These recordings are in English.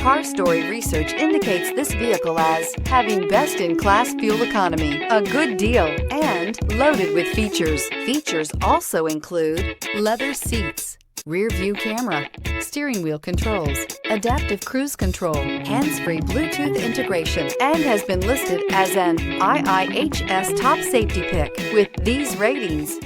Car Story research indicates this vehicle as having best-in-class fuel economy, a good deal, and loaded with features. Features also include leather seats, rear view camera, steering wheel controls, adaptive cruise control, hands-free Bluetooth integration, and has been listed as an IIHS top safety pick with these ratings.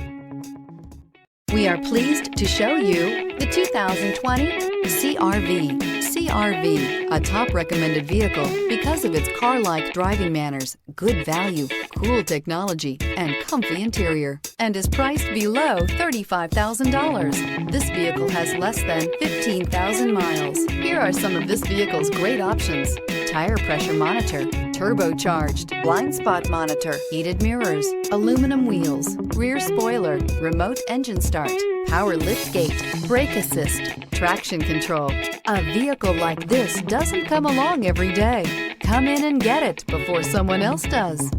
We are pleased to show you the 2020 CR-V. CR-V, a top recommended vehicle because of its car-like driving manners, good value, cool technology, and comfy interior, and is priced below $35,000. This vehicle has less than 15,000 miles. Here are some of this vehicle's great options: tire pressure monitor, turbocharged, blind spot monitor, heated mirrors, aluminum wheels, rear spoiler, remote engine start, power liftgate, brake assist, traction control. A vehicle like this doesn't come along every day. Come in and get it before someone else does.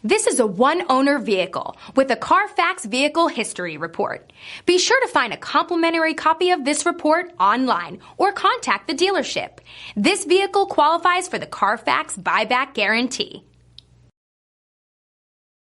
This is a one-owner vehicle with a Carfax Vehicle History Report. Be sure to find a complimentary copy of this report online or contact the dealership. This vehicle qualifies for the Carfax Buyback Guarantee.